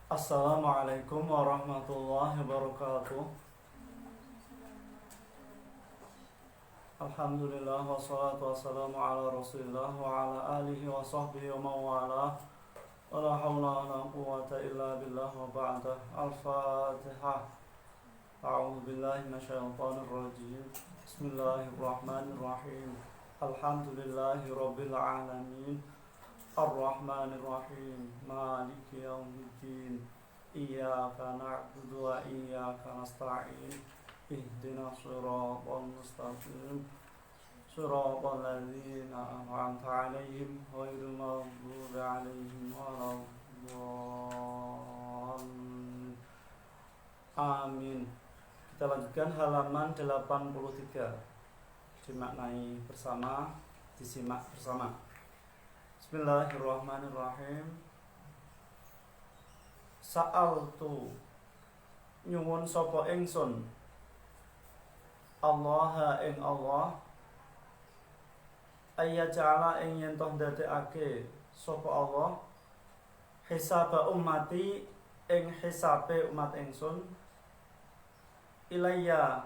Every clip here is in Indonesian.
Assalamualaikum warahmatullahi wabarakatuh. Alhamdulillah wassalatu wassalamu ala rasulillah wa ala alihi wa sahbihi wa mawalah. Wa la hawla wa la quwwata illa billah wa ba'da. Al-Fatihah. A'udzu billahi minasyaitonir rajim. Bismillahirrahmanirrahim. Alhamdulillahi rabbil alamin. Ar-Rahmanir Rahim. Maliki yaumiddin. Iyyaka na'budu wa iyyaka nasta'in. Ihdinas siratal mustaqim. Siratal ladzina an'amta 'alaihim ghairil maghdubi 'alaihim waladdallin. Amin. Kita lanjutkan halaman 83. Dimaknai bersama, disimak bersama. Bismillahirrahmanirrahim. Sa'altu nyuwun sapa ingsun Allah ing Allah ayyaja'ala ing yen toh ndadekake sapa Allah hisaba ummati ing hisabe umat ingsun ilayya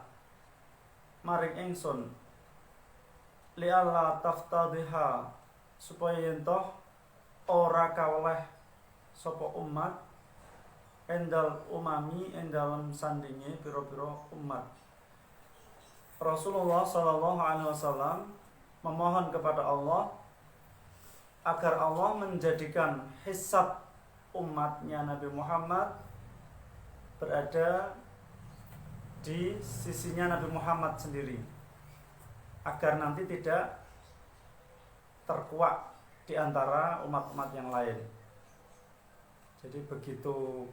maring ingsun li alla taftadhiha supaya yentoh ora kaweleh sapa umat endal umami endalem sandinge pira-pira umat. Rasulullah sallallahu alaihi wasallam memohon kepada Allah agar Allah menjadikan hisab umatnya Nabi Muhammad berada di sisinya Nabi Muhammad sendiri, agar nanti tidak terkuak di antara umat-umat yang lain. Jadi begitu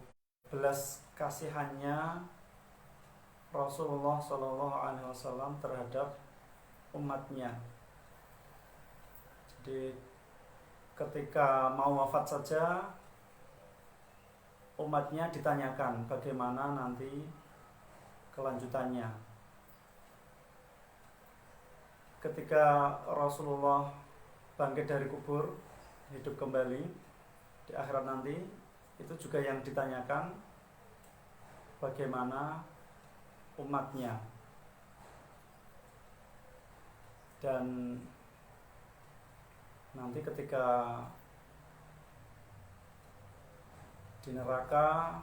belas kasihannya Rasulullah Shallallahu Alaihi Wasallam terhadap umatnya. Jadi ketika mau wafat saja umatnya ditanyakan bagaimana nanti kelanjutannya. Ketika Rasulullah bangkit dari kubur, hidup kembali di akhirat nanti, itu juga yang ditanyakan bagaimana umatnya. Dan nanti ketika di neraka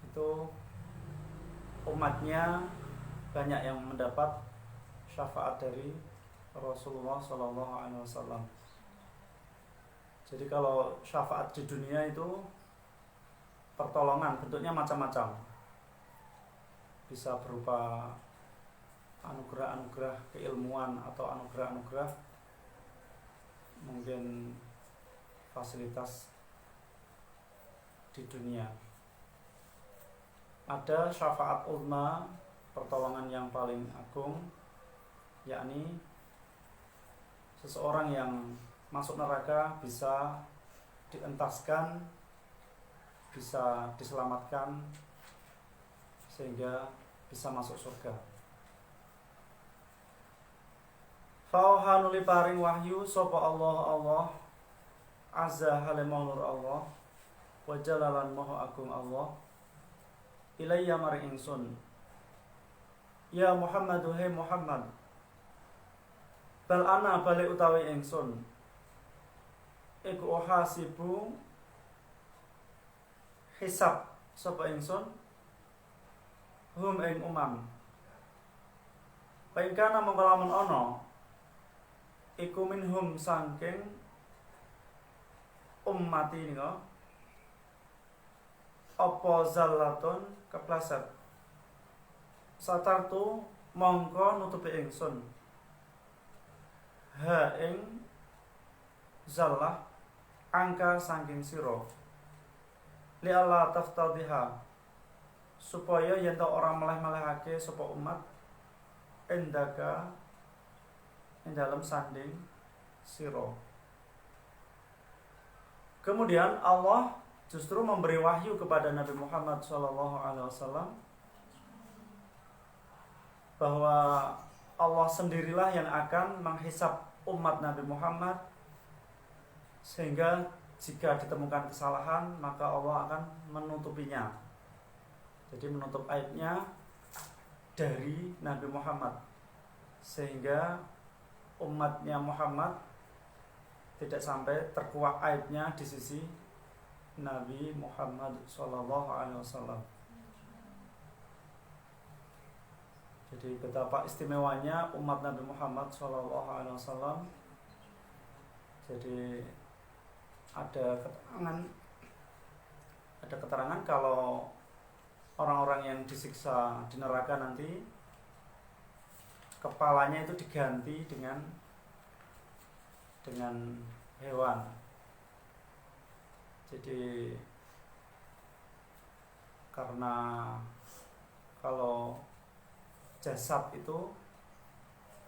itu umatnya banyak yang mendapat syafaat dari Rasulullah Shallallahu Alaihi Wasallam. Jadi kalau syafaat di dunia itu pertolongan bentuknya macam-macam, bisa berupa anugerah-anugerah keilmuan atau anugerah-anugerah mungkin fasilitas di dunia. Ada syafaat uzma, pertolongan yang paling agung, yakni seseorang yang masuk neraka bisa dientaskan, bisa diselamatkan sehingga bisa masuk surga. Fauha nuli paring wahyu sapa Allah azza halimahur Allah wa jalalan maha agung Allah ilayya maring ingsun ya Muhammad hai Muhammad bal ana balik utawi ingsun iku uhasibu hisab sapa ingsun hum ing umam paingkana mengkalamun ono iku minhum sangking ummati nika apa zallatun kepleset satartu mongko nutupi ingsun ha ing zallah angka saking sira li Allah taftadhiha supaya yen orang meleh-melehake sapa umat endaka ing dalam sanding sira. Kemudian Allah justru memberi wahyu kepada Nabi Muhammad SAW bahwa Allah sendirilah yang akan menghisab umat Nabi Muhammad sehingga jika ditemukan kesalahan maka Allah akan menutupinya. Jadi menutup aibnya dari Nabi Muhammad, sehingga umatnya Muhammad tidak sampai terkuak aibnya di sisi Nabi Muhammad SAW. Jadi betapa istimewanya umat Nabi Muhammad SAW. Jadi ada keterangan kalau orang-orang yang disiksa di neraka nanti kepalanya itu diganti dengan hewan. Jadi karena kalau jasad itu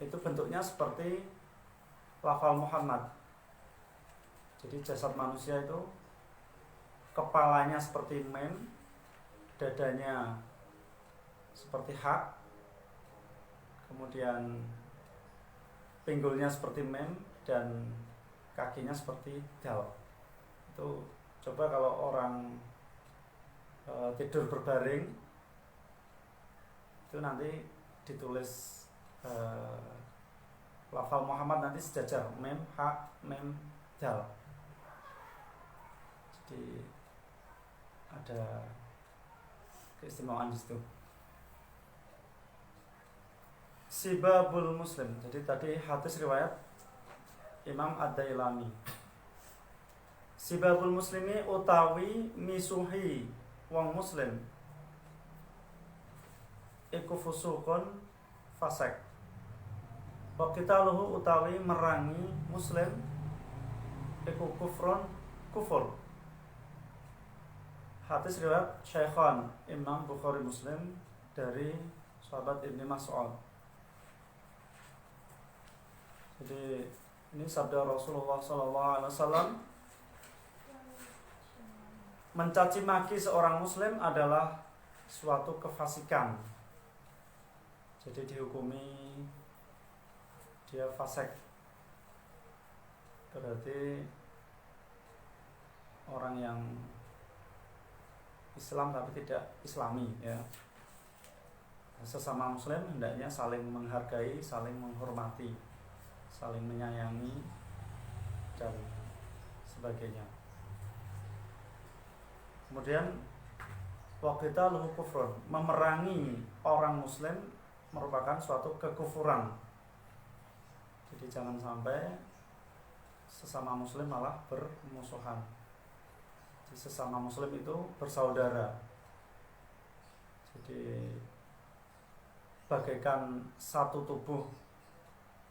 bentuknya seperti lafal Muhammad. Jadi jasad manusia itu kepalanya seperti mem, dadanya seperti hak, kemudian pinggulnya seperti mem, dan kakinya seperti dal. Itu coba kalau orang tidur berbaring itu nanti ditulis lafal Muhammad nanti sejajar mem, hak, mem, dal. Jadi ada keistimewaan di situ. Sibabul Muslim. Jadi tadi hadis riwayat Imam Ad-Dailami. Sibabul Muslimi utawi misuhi wong muslim iku fusukun fasek. Wa qitaluhu utawi merangi muslim iku kufrun kufur. Hadis riwayat Syaikhan Imam Bukhari Muslim dari sahabat Ibnu Mas'ud. Jadi ini sabda Rasulullah SAW. Mencaci maki seorang muslim adalah suatu kefasikan. Jadi dihukumi dia fasik. Berarti orang yang Islam tapi tidak Islami, ya. Sesama muslim hendaknya saling menghargai, saling menghormati, saling menyayangi dan sebagainya. Kemudian waqita lahu kufrun, memerangi orang muslim merupakan suatu kekufuran. Jadi jangan sampai sesama muslim malah bermusuhan. Jadi sesama muslim itu bersaudara. Jadi bagaikan satu tubuh.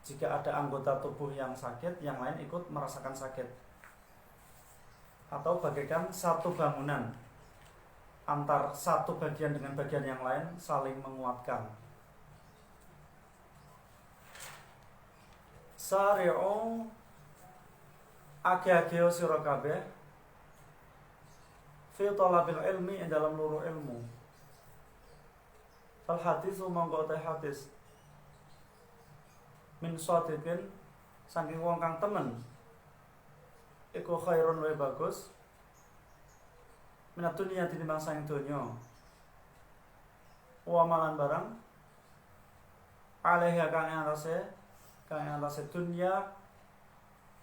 Jika ada anggota tubuh yang sakit, yang lain ikut merasakan sakit. Atau bagaikan satu bangunan, antar satu bagian dengan bagian yang lain saling menguatkan. Sari'u age-age sira kabeh fi talabil ilmi dalam luru ilmu. Fal hadis monggo te hadis min shadiqin saking wong kang temen iku khairun wa bagus minat dunia tinimbang saking donya wa malan barang alaiha kang atase dunya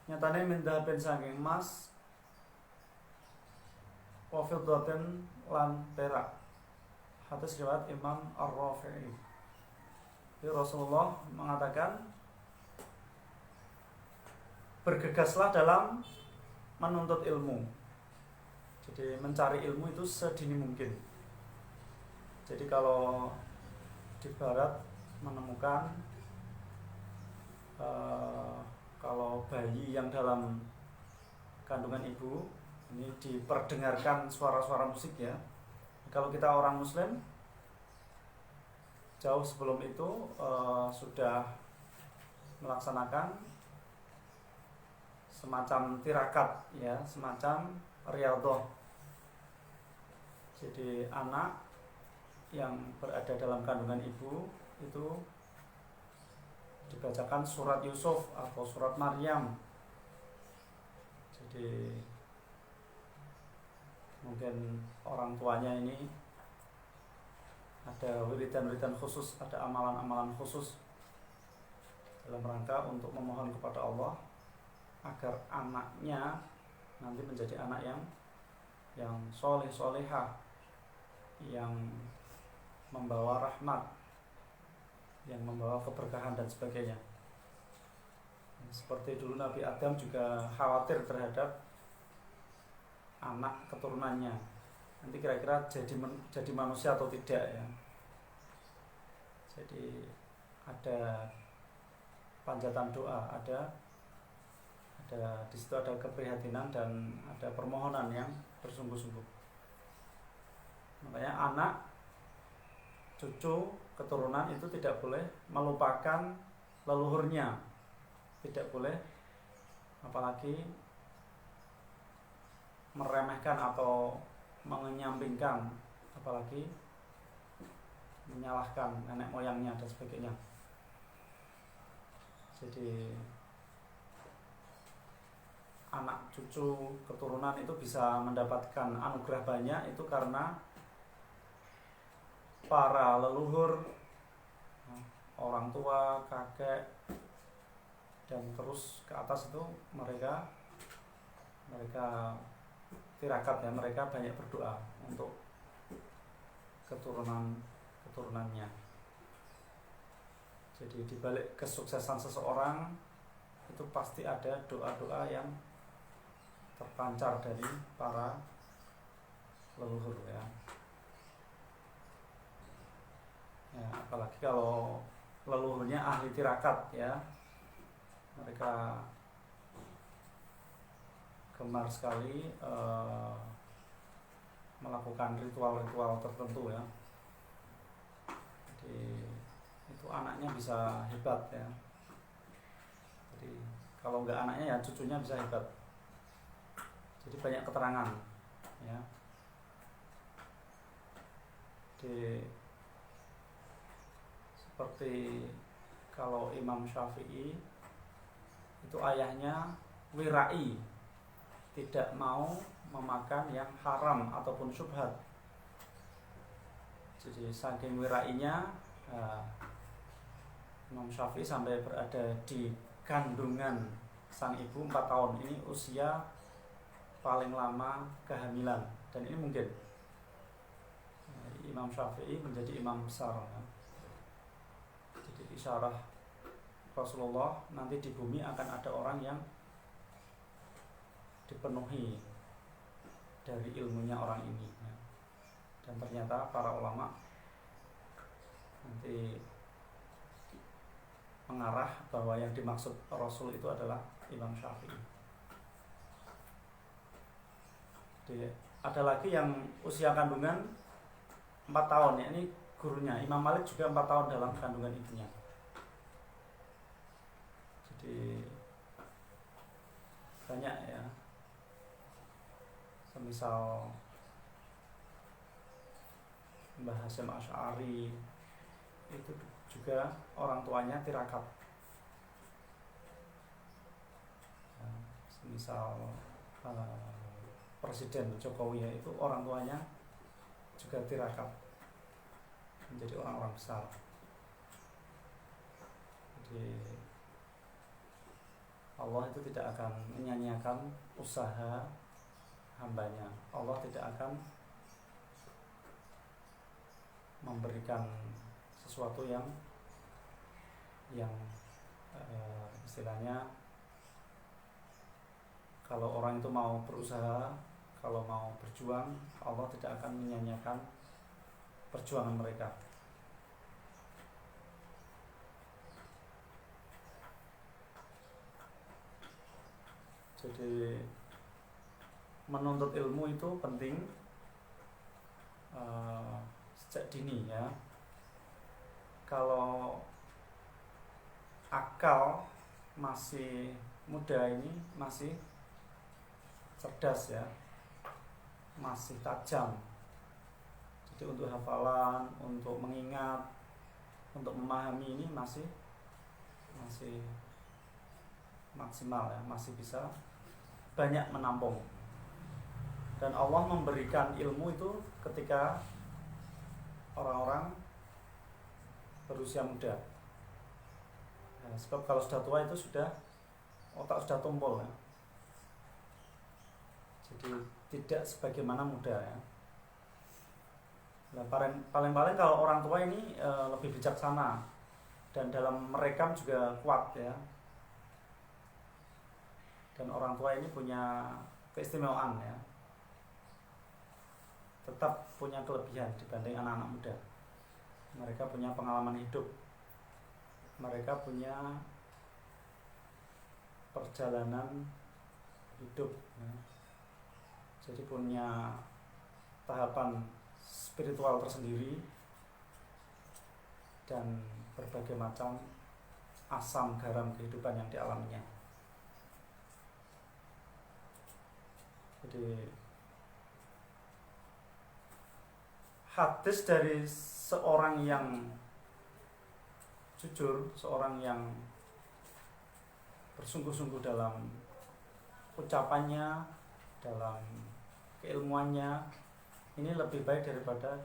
nyatane min dhahaben saking emas wa fiddatin lan perak. Hadis riwayat Imam Ar-Rafi'i. Rasulullah mengatakan, bergegaslah dalam menuntut ilmu. Jadi mencari ilmu itu sedini mungkin. Jadi kalau di barat menemukan kalau bayi yang dalam kandungan ibu ini diperdengarkan suara-suara musik, ya. Kalau kita orang muslim jauh sebelum itu sudah melaksanakan semacam tirakat, ya, semacam riyadhah. Jadi anak yang berada dalam kandungan ibu itu dibacakan surat Yusuf atau surat Maryam. Jadi Mungkin orang tuanya ini ada wiridan-wiridan khusus, ada amalan-amalan khusus dalam rangka untuk memohon kepada Allah agar anaknya nanti menjadi anak yang soleh solehah, yang membawa rahmat, yang membawa keberkahan dan sebagainya. Seperti dulu Nabi Adam juga khawatir terhadap anak keturunannya, nanti kira-kira jadi manusia atau tidak ya. Jadi ada panjatan doa, ada di situ ada keprihatinan dan ada permohonan yang bersungguh-sungguh. Makanya anak, cucu, keturunan itu tidak boleh melupakan leluhurnya, tidak boleh apalagi meremehkan atau menyampingkan, apalagi menyalahkan nenek moyangnya dan sebagainya. Jadi anak, cucu, keturunan itu bisa mendapatkan anugerah banyak itu karena para leluhur, orang tua, kakek, dan terus ke atas itu mereka tirakat ya, mereka banyak berdoa untuk keturunannya. Jadi di balik kesuksesan seseorang itu pasti ada doa-doa yang terpancar dari para leluhur ya. Apalagi kalau leluhurnya ahli tirakat ya, mereka gemar sekali melakukan ritual-ritual tertentu ya. Jadi itu anaknya bisa hebat ya. Jadi kalau enggak anaknya ya cucunya bisa hebat. Jadi banyak keterangan ya. Seperti kalau Imam Syafi'i itu ayahnya wirai, tidak mau memakan yang haram ataupun syubhat. Jadi saking wirainya Imam Syafi'i sampai berada di kandungan sang ibu 4 tahun. Ini usia paling lama kehamilan, dan ini mungkin Imam Syafi'i menjadi imam besar ya. Jadi isyarah Rasulullah nanti di bumi akan ada orang yang dipenuhi dari ilmunya orang ini ya. Dan ternyata para ulama nanti mengarah bahwa yang dimaksud Rasul itu adalah Imam Syafi'i. Jadi, ada lagi yang usia kandungan 4 tahun ya, ini gurunya Imam Malik juga 4 tahun dalam kandungan ibunya. Jadi banyak ya, semisal Mbah Hasyim Asy'ari itu juga orang tuanya tirakat. Semisal Presiden Jokowi ya, itu orang tuanya juga tirakat, menjadi orang-orang besar. Jadi Allah itu tidak akan menyanyiakan usaha hambanya. Allah tidak akan memberikan sesuatu yang istilahnya kalau orang itu mau berusaha, kalau mau berjuang, Allah tidak akan menyanyiakan perjuangan mereka. Jadi menuntut ilmu itu penting sejak dini ya. Kalau akal masih muda ini masih cerdas ya, masih tajam. Jadi untuk hafalan, untuk mengingat, untuk memahami ini masih maksimal ya, masih bisa banyak menampung. Dan Allah memberikan ilmu itu ketika orang-orang berusia muda. Nah, sebab kalau sudah tua itu sudah otak sudah tumpul ya. Jadi tidak sebagaimana muda ya. Nah, paling-paling kalau orang tua ini lebih bijaksana dan dalam merekam juga kuat ya. Dan orang tua ini punya keistimewaan ya. Tetap punya kelebihan dibanding anak-anak muda. Mereka punya pengalaman hidup. Mereka punya perjalanan hidup ya. Jadi punya tahapan spiritual tersendiri dan berbagai macam asam garam kehidupan yang dialaminya. Jadi hadis dari seorang yang jujur, seorang yang bersungguh-sungguh dalam ucapannya, dalam keilmuannya, ini lebih baik daripada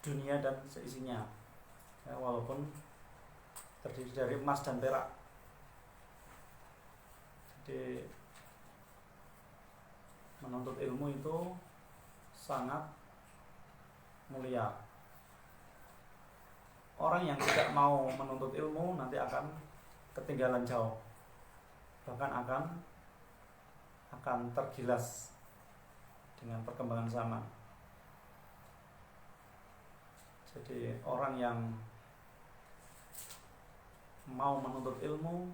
dunia dan seisinya ya, walaupun terdiri dari emas dan perak. Jadi menuntut ilmu itu sangat mulia. Orang yang tidak mau menuntut ilmu nanti akan ketinggalan jauh, bahkan akan tergilas dengan perkembangan zaman. Jadi orang yang mau menuntut ilmu,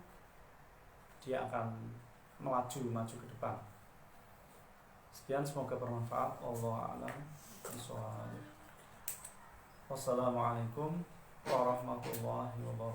dia akan maju ke depan. Sekian, semoga bermanfaat. Wallahu a'lam bishawab. Wassalamualaikum warahmatullahi wabarakatuh.